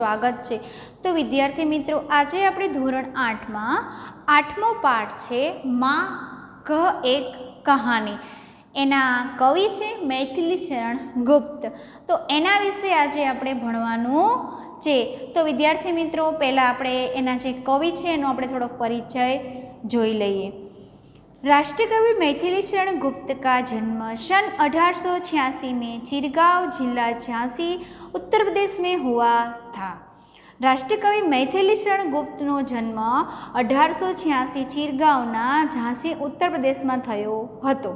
स्वागत है। तो विद्यार्थी मित्रों, आज આપણે ધોરણ 8 માં 8મો પાઠ છે માં કહ એક કહાની। એના કવિ છે મૈથિલી શરણ ગુપ્ત। તો એના વિશે આજે આપણે ભણવાનું છે। તો વિદ્યાર્થી મિત્રો, પહેલા આપણે એના જે કવિ છે એનો આપણે થોડોક પરિચય જોઈ લઈએ। राष्ट्रकवि मैथिली शरण गुप्त का जन्म सन 1886 में चिरगांव जिला झांसी उत्तर प्रदेश में हुआ था। राष्ट्रकवि मैथिली शरण गुप्त नो जन्म 1886 चिरगांवना झांसी उत्तर प्रदेश में थयो हतो।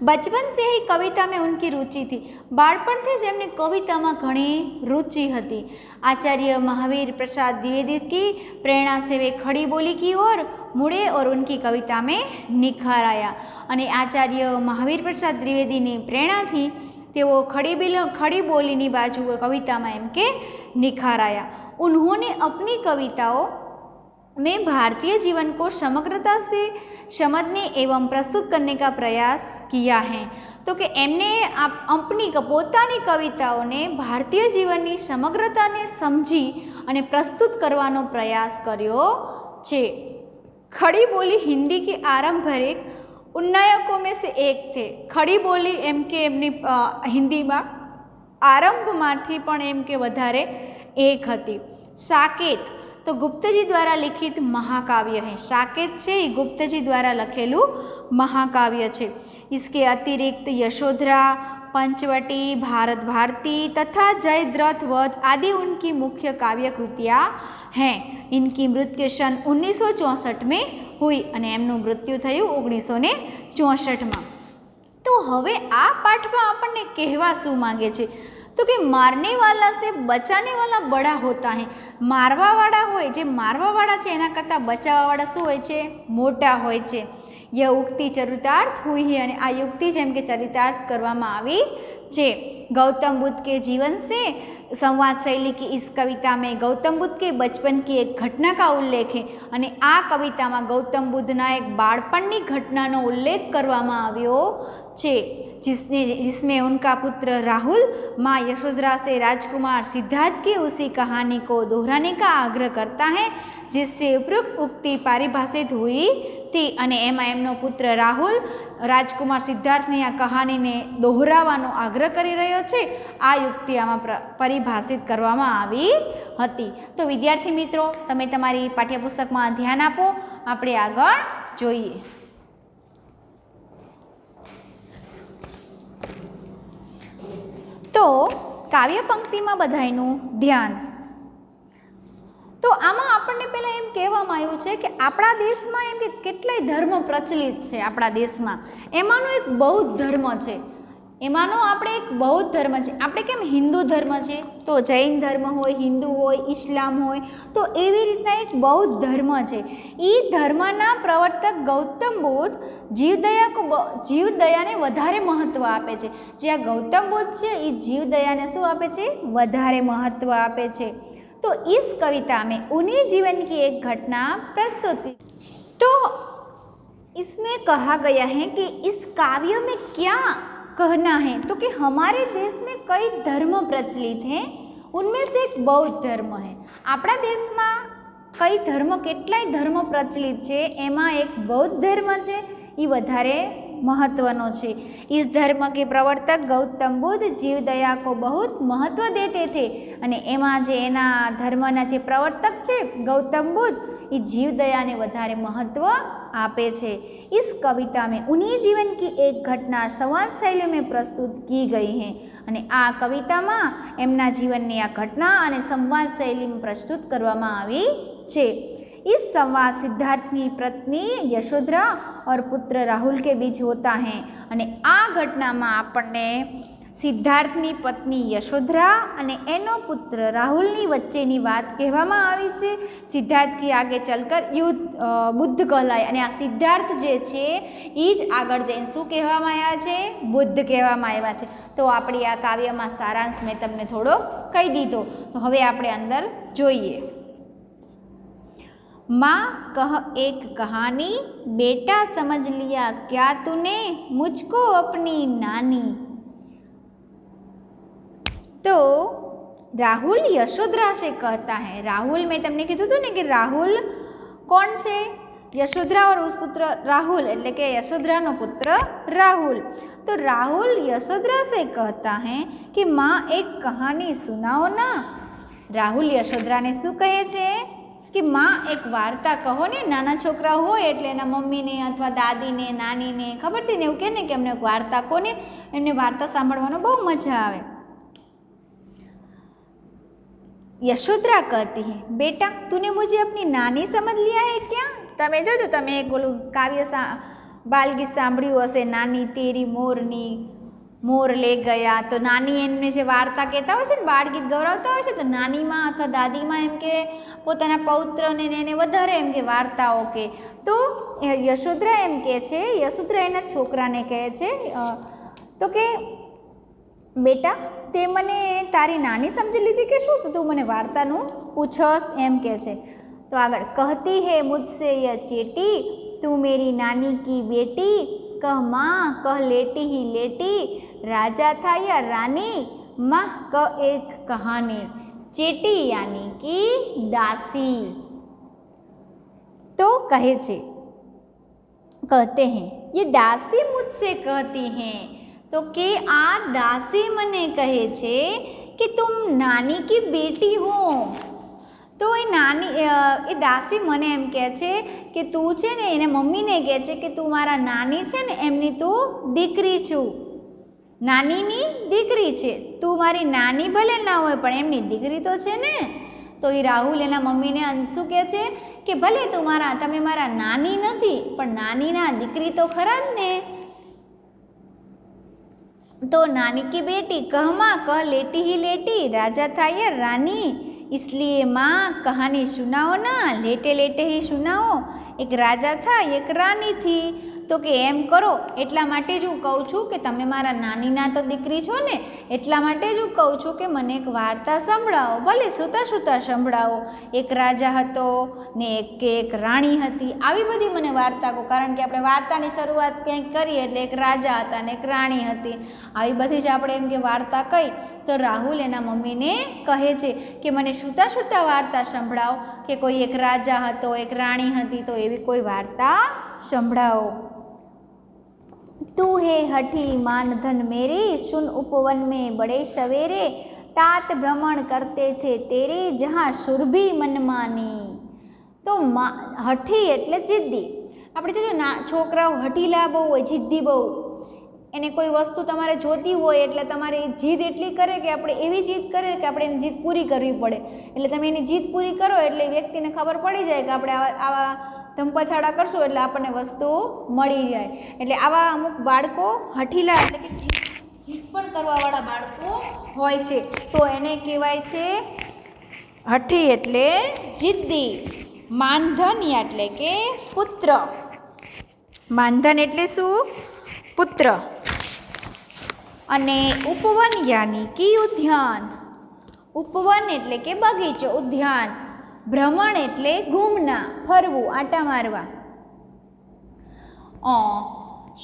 बचपन से ही कविता में उनकी रुचि थी। बाळपण थी ज एमने कविता में घणी रुचि हती। आचार्य महावीर प्रसाद द्विवेदी की प्रेरणा से वे खड़ी बोली की ओर मुड़े और उनकी कविता में निखार आया। अने आचार्य महावीर प्रसाद द्विवेदी की प्रेरणा थी तेओ खड़ी बोली नी बाजू कविता में एम के निखार आया। उन्होंने अपनी कविताओं में भारतीय जीवन को समग्रता से समझने एवं प्रस्तुत करने का प्रयास किया है। तो कि एमने अपनी पोतानी कविताओं ने भारतीय जीवन की समग्रता ने समझी अने प्रस्तुत करवानो प्रयास कर्यो छे। खड़ी बोली हिंदी की आरंभिक उन्नयकों में से एक थे। खड़ी बोली एम के एमनी हिंदी में आरंभ मांथी पण एम के वधारे एक हती। साकेत तो गुप्तजी द्वारा लिखित महाकाव्य है। साकेत छे ये गुप्तजी द्वारा लखेलू महाकाव्य छे। इसके अतिरिक्त यशोधरा, पंचवटी, भारत भारती तथा जयद्रथ वध आदि उनकी मुख्य काव्य कृतियाँ हैं। इनकी मृत्यु सन 1964 में हुई अने एमनुं मृत्यु थयुं 1964 में। तो हवे आ पाठ में आपने कहवा शुं मांगे छे? तो कि मारने वाला से बचाने वाला बड़ा होता है। मारवा वाला होय जे मारवा वाला छे एना करता बचावा वाला शुं होय छे? मोटा होय छे। यह उक्ति चरितार्थ हुई है और आ युक्ति जेम के चरितार्थ करवामां आवी छे। गौतम बुद्ध के जीवन से संवाद शैली की इस कविता में गौतम बुद्ध के बचपन की एक घटना का उल्लेख है। और आ कविता में गौतम बुद्धना एक बाळपणनी घटनानो उल्लेख करवामां आव्यो छे, जिसमें उनका पुत्र राहुल माँ यशोधरा से राजकुमार सिद्धार्थ की उसी कहानी को दोहराने का आग्रह करता है, जिससे उपरोक्त उक्ति पारिभाषित हुई थी। अने एमां एमनो पुत्र राहुल राजकुमार सिद्धार्थनी आ कहानी ने दोहरावानो आग्रह करी रह्यो छे। आ युक्ति आमां परिभाषित करवामां आवी हती। तो विद्यार्थी मित्रों, तमे तमारी पाठ्यपुस्तकमां ध्यान आपो। आपणे आगळ जोईए। तो काव्य पंक्ति में बधाईनु ध्यान। तो आमां आपणे पहेला एम कहेवामां आव्युं छे कि आपणा देशमां एम के केटलाय धर्म प्रचलित छे। आपणा देशमां एमांनो एक बौद्ध धर्म छे। एमांनो आपणे एक बौद्ध धर्म छे। आपणे केम हिंदू धर्म छे तो जैन धर्म होय, हिंदू होय, इस्लाम होय, तो एवी रीतना एक बौद्ध धर्म छे। ई धर्मना प्रवर्तक गौतम बुद्ध जीवदया ने वधारे महत्व आपे छे। जे आ गौतम बुद्ध छे ई जीवदया ने शुं आपे छे? वधारे महत्व आपे छे। तो इस कविता में उन्हीं जीवन की एक घटना प्रस्तुत की। तो इसमें कहा गया है कि इस काव्य में क्या कहना है? तो कि हमारे देश में कई धर्म प्रचलित हैं, उनमें से एक बौद्ध धर्म है। अपना देश में कई धर्म केटलाय धर्म प्रचलित है, एमां एक बौद्ध धर्म है, ये वधारे महत्वनो छे। इस धर्म के प्रवर्तक गौतम बुद्ध जीवदया को बहुत महत्व देते थे। अने एमां जे एना धर्मना जे प्रवर्तक छे गौतम बुद्ध, ये जीवदया ने वधारे महत्व आपे छे। इस कविता में उन्हीं जीवन की एक घटना संवाद शैली में प्रस्तुत की गई है। अने आ कविता में एमना जीवननी आ घटना अने संवाद शैली में प्रस्तुत करवामां आवी छे। इस संवाद सिद्धार्थ की पत्नी यशोधरा और पुत्र राहुल के बीच होता है। अने आ घटना में आपने सिद्धार्थनी पत्नी यशोधरा अने एनो पुत्र राहुलनी वच्चेनी बात कहेवामां आवी छे। सिद्धार्थ की आगे चलकर बुद्ध कहलाय अने आ सिद्धार्थ जे छे ई ज आगळ जईने शुं कहेवामां आव्या छे? बुद्ध कहेवामां आव्या छे। तो आपणी आ काव्यमां सारांश मैं तमने थोड़ो कही दीधो। तो हवे आपणे अंदर जोईए। माँ कह एक कहानी, बेटा समझ लिया क्या तूने मुझको अपनी नानी। तो राहुल यशोधरा से कहता है। राहुल मैं तमने कीधुं हतुं ने कि राहुल कोण छे? यशोधरा और उस पुत्र राहुल एटले के यशोधरानो पुत्र राहुल। तो राहुल यशोधरा से कहता है कि माँ एक कहानी सुनाओ ना। राहुल यशोधरा ने शुं कहे छे कि माँ एक वार्ता कहो ने। नाना छोकरा होय एटले एना मम्मी ने अथवा दादी ने नानी ने खबर छे ने एवुं कहे ने कि अमने वार्ता कोने, एमने वार्ता सांभळवानो बहु मजा आवे। यशोधरा कहती है बेटा तूने मुझे अपनी नानी समझ लिया है क्या? तमे जोजो तमे एक बोलू काव्य बालगीत सांभळ्युं हशे, नानी तेरी मोरनी मोर ले गया। तो नानी एमने जे वार्ता कहेता होय छे ने बाळगीत गवरावता होय छे तो नानी माँ अथवा दादी माँ एम के पोताना पौत्रने ने वधारे एम के वार्ताओ के। तो यशोधरा एम कहे छे, यशोधरा एना छोकराने कहे छे तो के बेटा ते मने तारी नानी समझी लीधी के शुं? तो तू मने वार्तानुं पूछस एम कहे छे। तो आगळ कहती है मुझसे यह चेटी तू मेरी नानी की बेटी, कह माँ कह लेटी ही लेटी, राजा था या रानी माँ कह एक कहानी। चेटी यानी कि दासी। तो कहे छे कहते हैं ये दासी मुझसे कहती हैं तो के आ दासी मने कहे छे कि तुम नानी की बेटी हो। तो ये नानी ए दासी मने एम कहे छे कि तू छे ने एने मम्मी ने कहे छे कि तू मारा नानी छे ने एमनी तू दीकरी छू, नानीनी दीकरी छे, तू मारी नानी भले ना होय पण एमनी दीकरी तो छे ने। तो ये राहुल एना मम्मी ने अंशु कहे छे कि भले तू मारा तमे मारा नानी नथी पण नानीना दीकरी तो खरा ज ने। तो नानी की बेटी कह माँ कह लेटी ही लेटी, राजा था या रानी, इसलिए माँ कहानी सुनाओ ना, लेटे लेटे ही सुनाओ। एक राजा था एक रानी थी। तो कि एम करो एटला माटे ज हूँ कहूँ छूँ कि तमे मारा नानीना तो दीकरी छो ने, एटला माटे ज हूँ कहूँ छूँ कि मने एक वार्ता संभळावो, भले सूता सूता संभळावो। एक राजा हतो ने एक राणी हती, आवी बधी मने वार्ता को, कारण के आपणे वार्तानी शरूआत क्यांक करीए एटले एक राजा हता ने एक राणी हती, आवी बधी ज आपणे एम के वार्ता कही। तो राहुल एना मम्मी ने कहे छे कि मने सूता सूता वार्ता संभळावो, कि कोई एक राजा हतो एक राणी हती तो एवी कोई वार्ता संभळावो। तू है हठी मानधन मेरे, सुन उपवन में बड़े सवेरे, तात भ्रमण करते थे तेरे, जहाँ सुरभि मनमानी। तो हठी एटले जिद्दी। આપણે જોજો ના છોકરાઓ હઠીલા બહુ હોય, જિદ્દી બહુ, એને કોઈ વસ્તુ તમારે જોતી હોય એટલે તમારે જીદ એટલી કરે કે આપણે એવી જીદ કરે કે આપણે એની જીદ પૂરી કરવી પડે। એટલે તમે એની જીદ પૂરી કરો એટલે વ્યક્તિને ખબર પડી જાય કે આપણે આવા ધમપછાડા કરશું એટલે આપણને વસ્તુ મળી જાય। એટલે આવા અમુક બાળકો હઠીલા એટલે કે જીદ પણ કરવાવાળા બાળકો હોય છે તો એને કહેવાય છે હઠી એટલે જિદ્દી। માનધન એટલે કે પુત્ર, માનધન એટલે શું? પુત્ર। અને ઉપવન યાની કે ઉદ્યાન, ઉપવન એટલે કે બગીચો, ઉદ્યાન। ભ્રમણ એટલે ઘૂમના, ફરવું, આટા મારવા।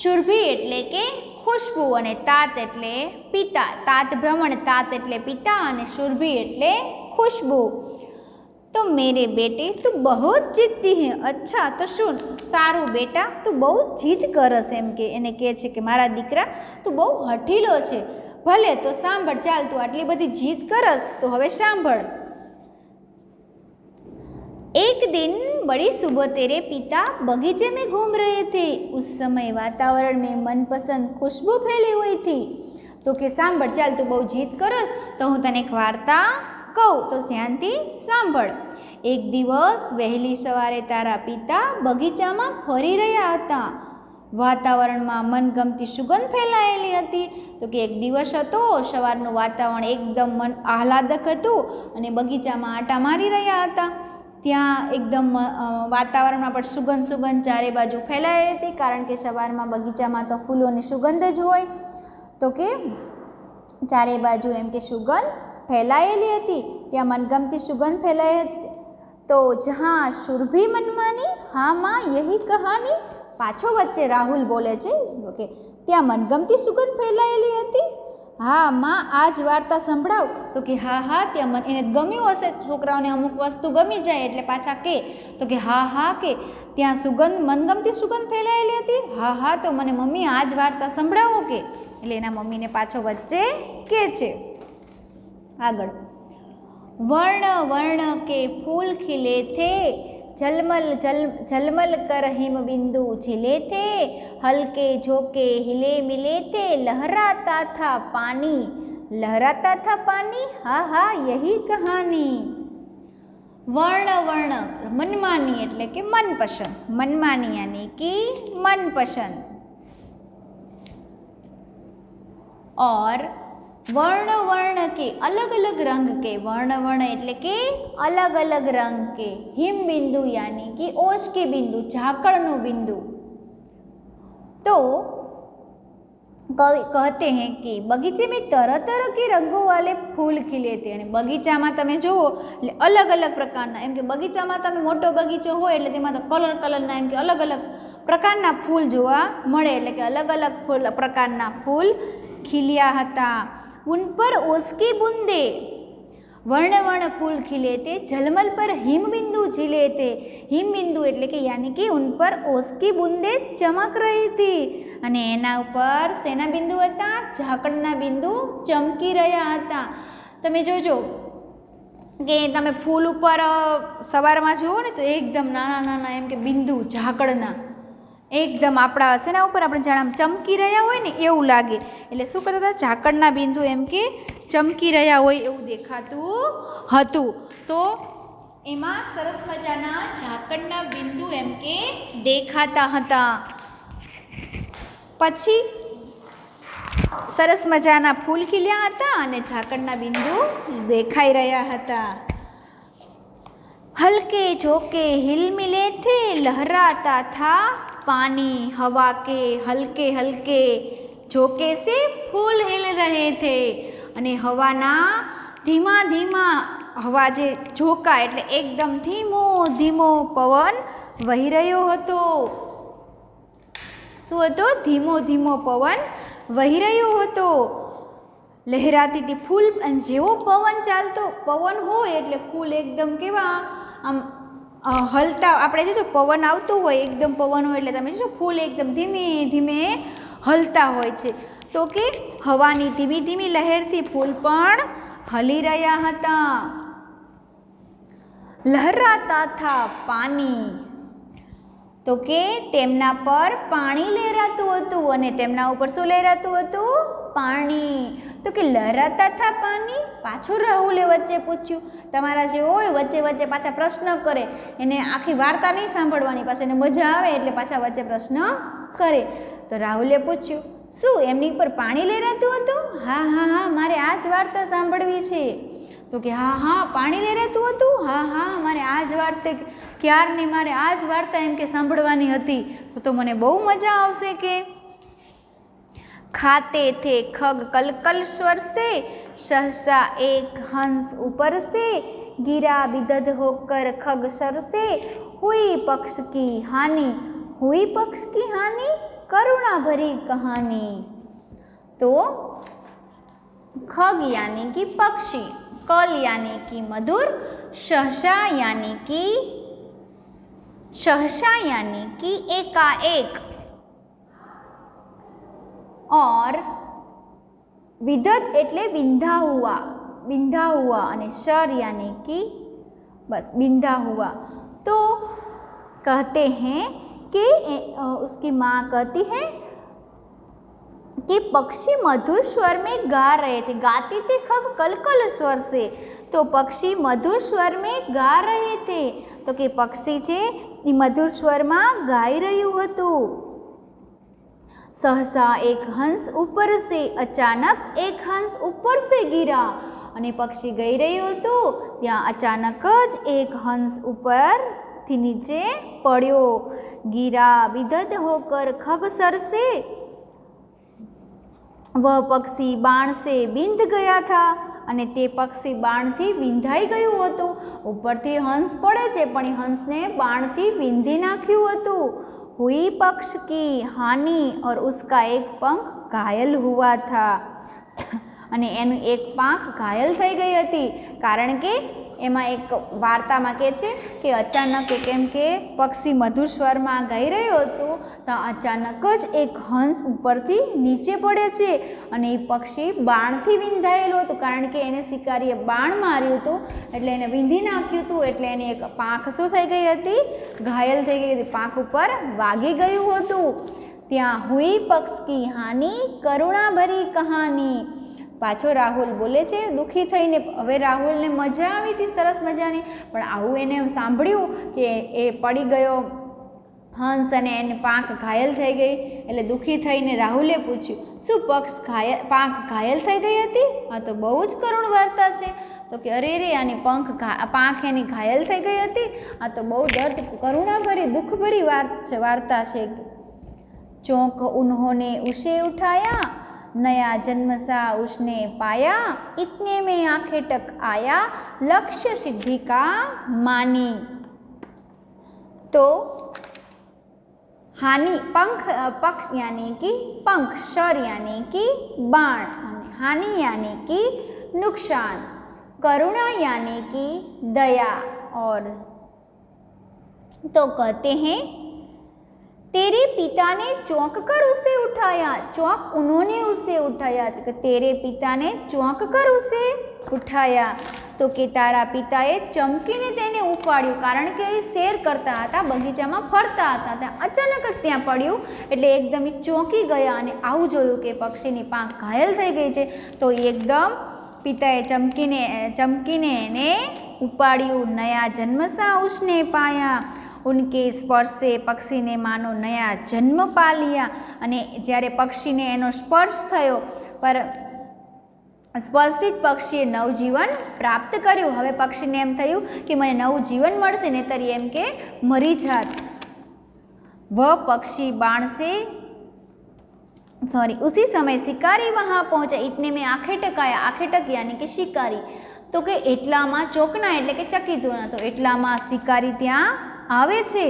સુરભી એટલે કે ખુશ્બુ અને तात એટલે પિતા। तात ભ્રમણ, तात એટલે પિતા અને સુરભી એટલે खुशबू। तो मेरे बेटे तू बहुत जिद्दी है। अच्छा तो सुन, सारू बेटा तू बहुत जिद करस एम के एने कहे छे कि मारा दीकरा तू बहु हठीलो छे। भले तो सांभळ, चाल तू आटली बधी जिद करस तो हवे सांभळ। एक दिन बड़ी सुबह तेरे पिता बगीचे में घूम रहे थे। उस समय वातावरण में मनपसंद खुशबू फैली हुई थी। तो के सांभळ, चाल तू बहु जिद करस तो हूँ तने एक वार्ता कहूँ, तो ध्यानथी सांभळ। एक दिवस वहेली सवारे तारा पिता बगीचा में फरी रह्या हता। वातावरण में मनगमती सुगंध फैलायेली हती। तो कि एक दिवस हतो, सवारनुं वातावरण एकदम मन आह्लादक हतुं अने बगीचा में आटा मारी रह्या हता। त्यां एकदम वातावरण में पण सुगंध सुगंध चारे बाजू फैलायेली हती, कारण के सवार में बगीचा में तो फूलोनी सुगंध ज होय। तो के चारे बाजू एम के सुगंध फैलायेली हती, त्यां मनगमती सुगंध फैलाई हती। तो जहाँ सुरभि मनमानी, हाँ माँ यही कहानी। पाछो वच्चे राहुल बोले छे के त्यां मनगमती सुगंध फैलायेली हती હા માં આ જ વાર્તા સંભળાવ. તો કે હા હા ત્યાં મને એને ગમ્યું હશે, છોકરાઓને અમુક વસ્તુ ગમી જાય એટલે પાછા કે. તો કે હા હા કે ત્યાં સુગંધ મનગમતી સુગંધ ફેલાયેલી હતી. હા હા તો મને મમ્મી આ જ વાર્તા સંભળાવો કે. એટલે એના મમ્મીને પાછો વચ્ચે કે છે. આગળ वर्ण वर्ण के फूल खिले थे, झलमल झलमल कर हिम बिंदु झिले थे, हल्के झोंके हिले मिले थे, लहराता था पानी हाँ हाँ यही कहानी. वर्ण वर्ण मनमानी એટલે કે मनपसंद, मनमानी यानी कि मनपसंद. और वर्ण वर्ण के अलग अलग रंग के, वर्ण वर्ण એટલે કે अलग अलग रंग के, हिम बिंदु यानी कि ओश के बिंदु, झाकड़नु बिंदु. तो कवि कहते हैं कि बगीचे में तरह तरह के रंगों वाले फूल खिले थे. અને બગીચામાં તમે જુઓ એટલે અલગ અલગ પ્રકારના, એમ કે બગીચામાં તમે મોટો બગીચો હોય એટલે તેમાં તો કલર કલરના એમ કે અલગ અલગ પ્રકારના ફૂલ જોવા મળે. એટલે કે અલગ અલગ ફૂલ પ્રકારના ફૂલ ખીલ્યા હતા. उन पर ओस की बूंदे, वर्ण वर्ण फूल खिले थे, झलमल पर हिम बिंदु झिले थे. हिम बिंदु એટલે કે यानी कि उन पर ओस की बूंदे चमक रही थी. અને એના ઉપર શેના બિંદુ હતા? ઝાકળના બિંદુ ચમકી રહ્યા હતા. તમે જોજો કે તમે ફૂલ ઉપર સવારમાં જુઓ ને તો એકદમ નાના નાના એમ કે બિંદુ ઝાકળના એકદમ આપણા શેના ઉપર આપણે જાણે આમ ચમકી રહ્યા હોય ને એવું લાગે. એટલે શું કરતા હતા? ઝાકળના બિંદુ એમ કે ચમકી રહ્યા હોય એવું દેખાતું હતું. તો એમાં સરસ મજાના ઝાકળના બિંદુ એમ કે દેખાતા હતા. પછી સરસ મજાના ફૂલ ખીલ્યા હતા અને ઝાકળના બિંદુ દેખાઈ રહ્યા હતા. हल्के झोंके हिल मिले थे, लहराता था पानी हवा के हल्के हल्के झोंके से फूल हिल रहे थे. અને હવાના ધીમા ધીમા હવા જે ઝોકા એટલે એકદમ ધીમો ધીમો પવન વહી રહ્યો હતો. શું હતો? ધીમો ધીમો પવન વહી રહ્યો હતો. લહેરાતી હતી ફૂલ. અને જેવો પવન ચાલતો, પવન હોય એટલે ફૂલ એકદમ કેવા આમ હલતા. આપણે જોજો પવન આવતું હોય એકદમ પવન હોય એટલે તમે જોજો ફૂલ એકદમ ધીમે ધીમે હલતા હોય છે. તો કે હવાની ધીમી ધીમી લહેરથી ફૂલ પણ હલી રહ્યા હતા. લહેરાતા થા પાણી, તો કે તેમના પર પાણી લહેરાતું હતું. અને તેમના ઉપર શું લહેરાતું હતું? પાણી. તો કે લહેરાતા થા પાણી. પાછું રાહુલે વચ્ચે પૂછ્યું. તમારા જે હોય વચ્ચે વચ્ચે પાછા પ્રશ્ન કરે, એને આખી વાર્તા નહીં સાંભળવાની, પાછી એને મજા આવે એટલે પાછા વચ્ચે પ્રશ્ન કરે. તો રાહુલે પૂછ્યું શું એમની પર પાણી લહેરાતું હતું? હા હા હા મારે આ જ વાર્તા સાંભળવી છે. તો કે હા હા પાણી લહેરાતું હતું? હા હા મારે આ જ વાર્તા ક્યારની મારે આ જ વાર્તા એમ કે સાંભળવાની હતી. તો મને બહુ મજા આવશે. કે खाते थे खग कल कल स्वर से, सहसा एक हंस ऊपर से गिरा बिदध होकर खग सर से, हुई पक्ष की हानि करुणा भरी कहानी. तो खग यानी कि पक्षी, कल यानी कि मधुर, सहसा यानी कि एकाएक, और विदत એટલે बिंधा हुआ અને शर यानी कि बस बिंधा हुआ. तो कहते हैं कि उसकी माँ कहती है कि पक्षी मधुर स्वर में गा रहे थे. गाती थी खग कलकल स्वर से. तो पक्षी मधुर स्वर में गा रहे थे. तो कि पक्षी છે એ મધુર સ્વરમાં ગાઈ રહ્યું હતું. सहसा एक हंस ऊपर से, अचानक एक हंस ऊपर से गिरा. અને પક્ષી ગઈ રહ્યું હતું ત્યાં અચાનક જ એક હંસ ઉપરથી નીચે પડ્યો. गिरा बिदध होकर खग सर से, वह पक्षी बाण से बिंध गया था. અને તે પક્ષી બાણથી વિંધાઈ ગયું હતું. ઉપરથી હંસ પડે છે પણ એ હંસને બાણથી વિંધી નાખ્યું હતું. हुई पक्ष की हानि और उसका एक पंख घायल हुआ था. અને એનું એક પાંખ ઘાયલ થઈ ગઈ હતી, કારણ કે એમાં એક વાર્તામાં કહે છે કે અચાનક કેમ કે પક્ષી મધુર સ્વરમાં ગાઈ રહ્યો હતો તો અચાનક જ એક હંસ ઉપરથી નીચે પડે છે અને એ પક્ષી બાણથી વિંધાયેલું હતું, કારણ કે એને શિકારીએ બાણ માર્યું હતું એટલે એને વિંધી નાખ્યું હતું, એટલે એની એક પાંખ શું થઈ ગઈ હતી? ઘાયલ થઈ ગઈ હતી, પાંખ ઉપર વાગી ગયું હતું. ત્યાં હુઈ પક્ષ કી હાની કરુણા ભરી કહાની. પાછો રાહુલ બોલે છે દુઃખી થઈને. હવે રાહુલને મજા આવી હતી સરસ મજાની, પણ આવું એને સાંભળ્યું કે એ પડી ગયો હંસ અને એની પાંખ ઘાયલ થઈ ગઈ, એટલે દુઃખી થઈને રાહુલે પૂછ્યું શું પાંખ ઘાયલ થઈ ગઈ હતી? આ તો બહુ જ કરુણ વાર્તા છે. તો કે અરે રે આની પાંખ એની ઘાયલ થઈ ગઈ હતી, આ તો બહુ દર્દ કરુણાભરી દુઃખભરી વાર્તા છે. चौंक उन्होंने उसे उठाया, नया जन्म सा उसने पाया, इतने में आंखें टक आया, लक्ष्य सिद्धि का मानी. तो हानि पक्ष यानी कि पंख, शर यानी कि बाण, हानि यानी कि नुकसान, करुणा यानी कि दया. और तो कहते हैं तेरे पिता ने चौंक कर उसे उठाया. चौंक उन्होंने उसे उठाया, तो तेरे पिता ने चौंक कर उसे उठाया. तो कि तारा पिताए चमकीने તેને ઉપાડ્યું, કારણ કે એ શેર કરતા હતા, બગીચામાં ફરતા હતા, ત્યાં અચાનક જ ત્યાં પડ્યું એટલે એકદમ ચોંકી ગયા અને આવું જોયું કે પક્ષીની પાંખ ઘાયલ થઈ ગઈ છે. તો એકદમ પિતાએ ચમકીને એને ઉપાડ્યું. નયા જન્મસા ઉસને પાયા, उनके स्पर्श से पक्षी ने मानो नया जन्म पा लिया. અને જ્યારે પક્ષીને એનો સ્પર્શ થયો પર સ્પર્શિત પક્ષીએ નવજીવન પ્રાપ્ત કર્યું. હવે પક્ષીને એમ થયું કે મને નવું જીવન મળશે, નહીતર એમ કે મરી જાત. वह पक्षी बाण से उसी समय शिकारी वहाँ पहुँचा. इतने में आंखें टकाया. आंखें टक यानी कि शिकारी. तो કે એટલામાં ચોકના એટલે કે ચકિત હોના, તો એટલામાં शिकारी ત્યાં आवे छे.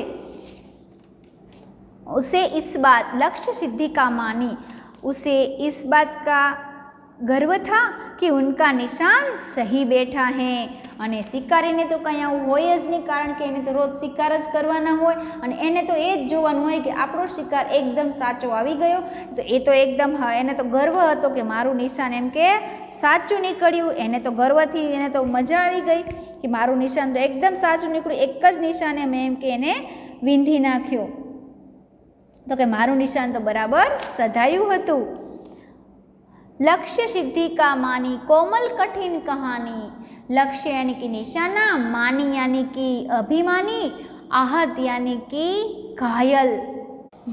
उसे इस बात लक्ष्य सिद्धि का मानी. उसे इस बात का गर्व था कि उनका निशान सही बैठा है. અને શિકારીને તો કંઈ આવું હોય જ નહીં, કારણ કે એને તો રોજ શિકાર જ કરવાના હોય અને એને તો એ જ જોવાનું હોય કે આપણો શિકાર એકદમ સાચો આવી ગયો. તો એ તો એકદમ એને તો ગર્વ હતો કે મારું નિશાન એમ કે સાચું નીકળ્યું. એને તો ગર્વથી એને તો મજા આવી ગઈ કે મારું નિશાન તો એકદમ સાચું નીકળ્યું, એક જ નિશાને મેં એમ કે એને વિંધી નાખ્યું. તો કે મારું નિશાન તો બરાબર સધાયું હતું. लक्ष्य सिद्धि का मानी कोमल कठिन कहानी. लक्ष्य यानी कि निशाना, मानी यानी कि अभिमानी, आहत यानी कि घायल.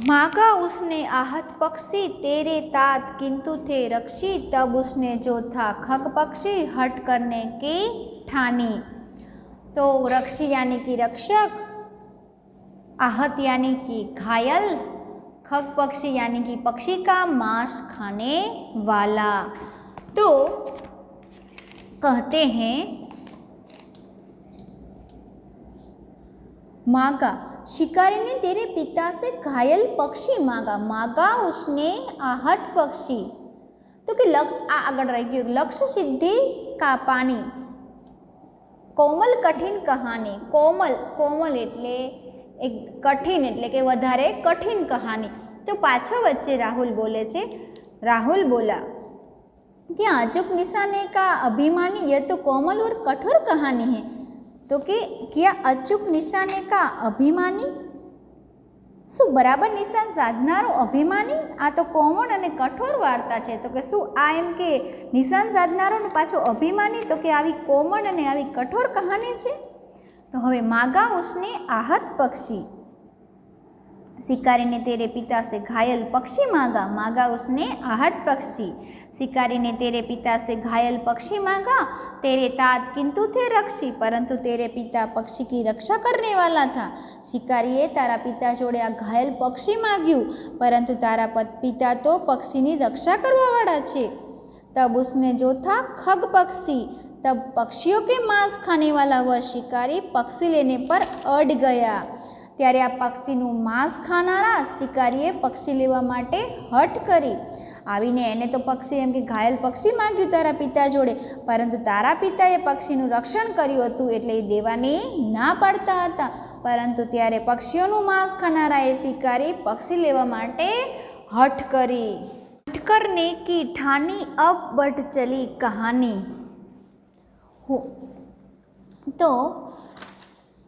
मांगा उसने आहत पक्षी तेरे तात किंतु थे रक्षी. तब उसने जो था खग पक्षी हट करने की ठानी. तो रक्षी यानी कि रक्षक, आहत यानी कि घायल, खग पक्षी यानी कि पक्षी का मांस खाने वाला. तो कहते हैं मांगा, शिकारी ने तेरे पिता से घायल पक्षी मांगा. मांगा उसने आहत पक्षी. तो कि आगળ રહી ગયું लक्ष्य सिद्धि का पानी. कोमल कठिन कहानी. कोमल એટલે એક કઠિન એટલે કે વધારે કઠિન કહાની. તો પાછો વચ્ચે રાહુલ બોલે છે. राहुल बोला क्या अचूक निशाने का अभिमानी, यह तो कोमल और कठोर कहानी है. तो कि क्या अचूक निशाने का अभिमानी, શું બરાબર નિશાન સાધનારો અભિમાની? આ તો કોમળ અને કઠોર વાર્તા છે. તો કે શું આ એમ કે નિશાન સાધનારો ને પાછો અભિમાની? તો કે આવી કોમળ અને આવી કઠોર કહાની છે. तो हवे मांगा उसने आहत पक्षी. शिकारी ने तेरे पिता से घायल पक्षी मांगा. मांगा उसने आहत पक्षी. शिकारी ने तेरे पिता से घायल पक्षी मांगा. तेरे तात किंतु थे रक्षी, परंतु तेरे पिता पक्षी की रक्षा करने वाला था. शिकारीए तारा पिता जोड़े आ घायल पक्षी मांग्यू, परंतु तारा पिता तो पक्षी की रक्षा करवा वाला छे. तब उसने जो था खग पक्षी. तब पक्षियों के मांस खाने वाला वह शिकारी पक्षी लेने पर अड़ गया. ત્યારે આ પક્ષીનું માંસ ખાનારા શિકારીએ પક્ષી લેવા માટે હઠ કરી. આવીને એને તો પક્ષી એમ કે ઘાયલ પક્ષી માગ્યું તારા પિતા જોડે, પરંતુ તારા પિતાએ પક્ષીનું રક્ષણ કર્યું હતું એટલે એ દેવાની ના પાડતા હતા. પરંતુ ત્યારે પક્ષીઓનું માંસ ખાનારા એ શિકારી પક્ષી લેવા માટે હઠ કરી. हट करने की ठानी अब बढ़ चली कहानी. हो तो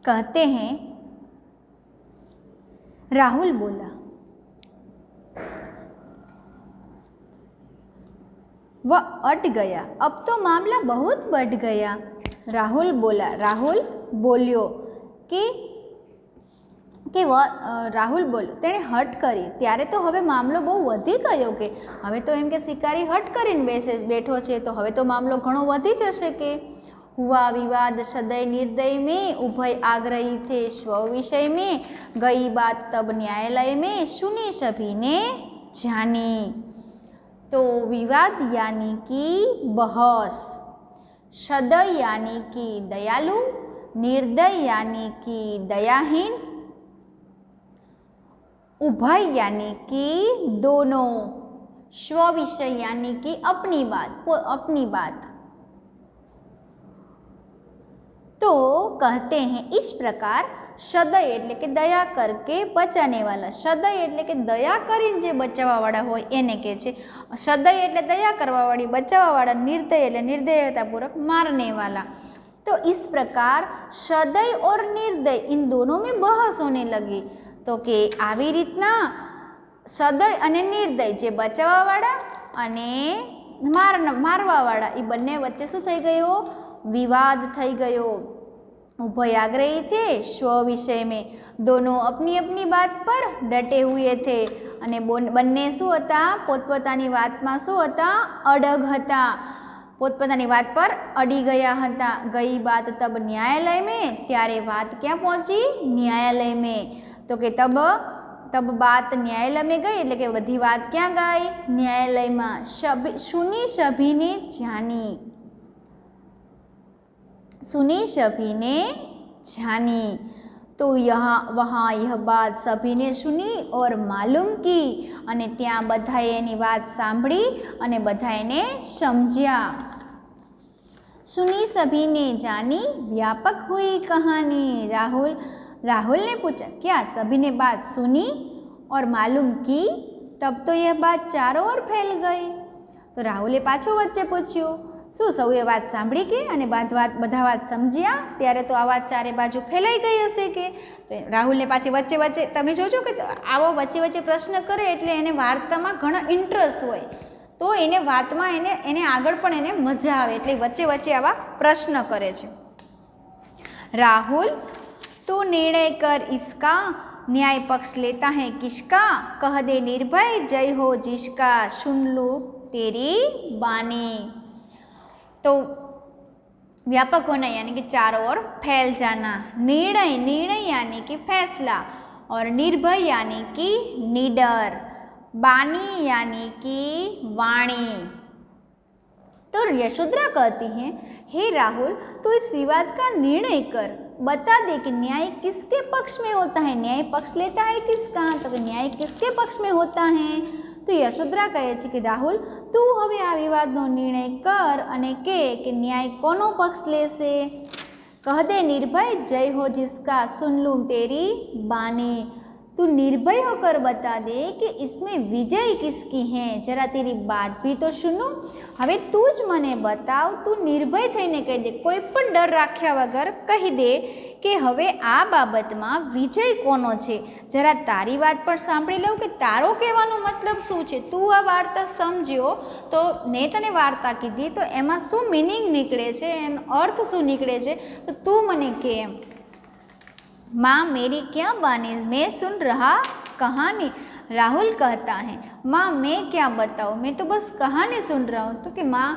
कहते हैं राहुल बोला, वह अट गया, अब तो मामला बहुत बढ़ गया. राहुल बोला, राहुल बोल्यो कि राहुल बोल्यो तेणे हट करी त्यारे तो हवे मामलो बहु वधी गयो के हवे तो एम के शिकारी हट करीने बैठो छे तो हवे तो मामलो घणो वधी जशे के. हुआ विवाद सदय निर्दय में, उभय आग्रही थे स्व विषय में, गई बात तब न्यायालय में, सुनी सभी ने जानी. तो विवाद यानी कि बहस, सदय यानी कि दयालु, निर्दय यानी कि दयाहीन, उभय यानी कि दोनों, स्व विषय यानी कि अपनी बात. तो कहते हैं इस प्रकार सदय एटले के दया करके बचाने वाला, सदय एटले के दया करीने जे बचावा वाळा होय एने कहे छे. सदय एटले दया करवा वाળી, बचावा वाळा. निर्दय एटले निर्दयतापूर्वक मारने वाला. तो इस प्रकार सदय और निर्दय इन दोनों में बहस होने लगी. तो कि आवी रीतना सदय अने निर्दय जे बचाववावाळा अने मारवावाळा ए बंने वच्चे शुं थई गयो? विवाद थई गयो. उभय आग्रही थे स्व विषय में, दोनों अपनी अपनी बात पर डटे हुए थे अने बंने शुं हता? पोतपोतानी वातमां शुं हता? अडग हता. पोतपोतानी वात पर अड़ी गया हता. गई बात तब न्यायालय में, त्यारे वात क्यां पहोंची? न्यायालय में. तो कि तब बात न्यायालय में गई એટલે કે બધી વાત ક્યાં ગઈ? ન્યાયાલયમાં. સુની સભીને જાની, सुनी सभी ने जानी. तो वहाँ यह बात सभी ने सुनी और मालूम की अने त्यां बधाए एनी बात सांभળી अने बधाए ने समझ्या. सुनी सभी ने जानी, व्यापक हुई कहानी. राहुल ने पूछा, क्या सभी ने बात सुनी और मालूम की? तब तो यह बात चारों ओर फैल गई. तो राहुले पाछो वच्चे पूछ्યું, શું સૌએ વાત સાંભળી કે અને બધા વાત સમજ્યા? ત્યારે તો આ વાત ચારે બાજુ ફેલાઈ ગઈ હશે કે. તો રાહુલને પાછી વચ્ચે વચ્ચે તમે જોજો કે આવો વચ્ચે વચ્ચે પ્રશ્ન કરે એટલે એને વાર્તામાં ઘણો ઇન્ટરેસ્ટ હોય, તો એને વાતમાં એને આગળ પણ એને મજા આવે, એટલે વચ્ચે વચ્ચે આવા પ્રશ્ન કરે છે. राहुल तू निर्णय कर इसका, न्याय पक्ष लेता है किसका? कह दे निर्भय जय हो जिसका, सुन लूँ तेरी बानी. तो व्यापक होना यानी कि चारों ओर फैल जाना. निर्णय यानी कि फैसला, और निर्भय यानी कि निडर. बानी यानी कि वाणी. तो यशोधरा कहती हैं, हे राहुल तू इस विवाद का निर्णय कर, बता दे कि न्याय किसके पक्ष में होता है? न्याय पक्ष लेता है किसका? तो कि न्याय किसके पक्ष में होता है? तो यशोधरा कहे छे कि राहुल तू हवे आ विवादनो निर्णय कर अने के न्याय कोनो पक्ष लेशे. कह दे निर्भय जय हो जिसका, सुन लूँ तेरी बानी. तू निर्भय होकर बता दे कि इसमें विजय किसकी है, जरा तेरी बात भी तो सुनूं. हवे तू ज मने बताव, तू निर्भय थईने कही दे, कोई पण डर राख्या वगर कही दे कि हवे आ बाबतमां विजय कोनो छे. जरा तारी बात पर सांभળી लऊं कि तारो कहेવાનો मतलब शुं छे. तू आ वार्ता समझ्यो तो मैं तने वार्ता कीधी तो एमां शुं मीनिंग निकळे छे, एनो अर्थ शुं निकळे छे, तो तू मने कहे. माँ मेरी क्या बानी, मैं सुन रहा कहानी. राहुल कहता है, माँ मैं क्या बताऊँ, मैं तो बस कहानी सुन रहा हूँ. तो कि माँ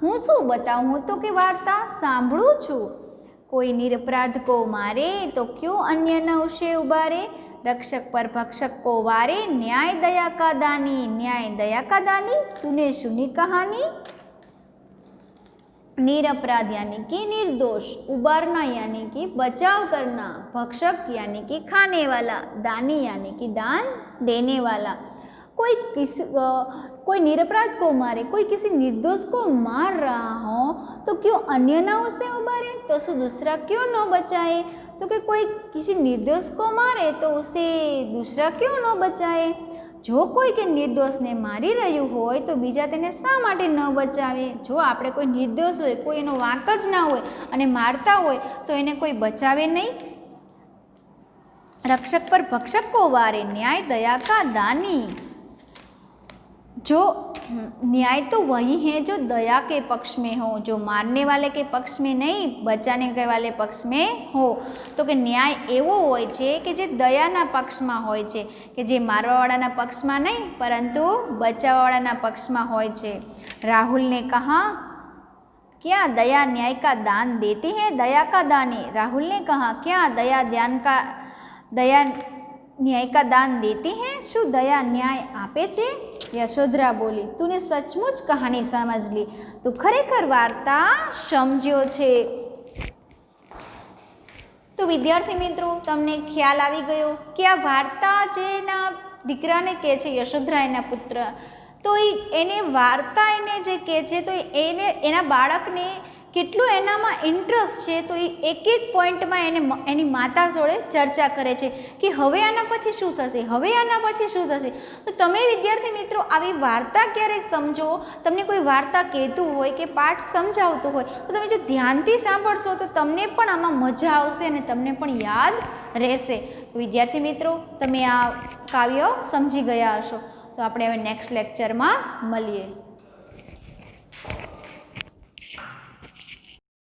हूँ शू बताऊँ, हूँ तो कि वार्ता सांभळूं छूं. कोई निरपराध को मारे तो क्यों अन्य न उसे उबारे, रक्षक पर भक्षक को वारे, न्याय दया का दानी, न्याय दया का दानी. तूने सुनी कहानी. निरपराध यानी कि निर्दोष, उबारना यानी कि बचाव करना, भक्षक यानी कि खाने वाला, दानी यानी कि दान देने वाला. कोई निरपराध को मारे, कोई किसी निर्दोष को मार रहा हो तो क्यों अन्य ना उससे उबारे, तो शू दूसरा क्यों न बचाए। तो कि कोई किसी निर्दोष को मारे तो उसे दूसरा क्यों न बचाए। जो कोई के निर्दोष ने मारी रह्યું હોય तो बीजा तेने शा माटे न बचावे। जो आपणे कोई निर्दोष होय, कोई एनो वांक ज ना होय अने मारता होय तो एने कोई बचावे नहीं। रक्षक पर भक्षक को वारे, न्याय दया का दानी। जो न्याय तो वही है जो दया के पक्ष में हो, जो मारने वाले के पक्ष में नहीं, बचाने के वाले पक्ष में हो। तो कि न्याय एवो होय छे कि जे दयाना पक्षमां होय छे, कि जे मारवावाळाना पक्षमां नहीं परंतु बचाववाळाना पक्षमां होय छे। राहुल ने कहा, क्या दया न्याय का दान देती है। दया का दानी। राहुल ने कहा, क्या दया न्याय का दान देती है। शू दया न्याय आपे छे। यशोधरा बोली, तूने सचमुच कहानी समझ ली, तू खरेखर वार्ता समझ्यो छे। तो विद्यार्थी मित्रों, तमने ख्याल आवी गयो कि आ वार्ता जेना दीकराने कहे छे, यशोधरा एना पुत्र, तो एने वार्ता एने जे कहे छे तो एने एना बाळकने કેટલું એનામાં ઇન્ટરેસ્ટ છે તો એ એક એક પોઈન્ટમાં એની માતા જોડે ચર્ચા કરે છે કે હવે આના પછી શું થશે, હવે આના પછી શું થશે। તો તમે વિદ્યાર્થી મિત્રો આવી વાર્તા ક્યારેક સમજો, તમને કોઈ વાર્તા કહેતું હોય કે પાઠ સમજાવતું હોય તો તમે જો ધ્યાનથી સાંભળશો તો તમને પણ આમાં મજા આવશે અને તમને પણ યાદ રહેશે। વિદ્યાર્થી મિત્રો, તમે આ કાવ્ય સમજી ગયા હશો। તો આપણે હવે નેક્સ્ટ લેક્ચરમાં મળીએ।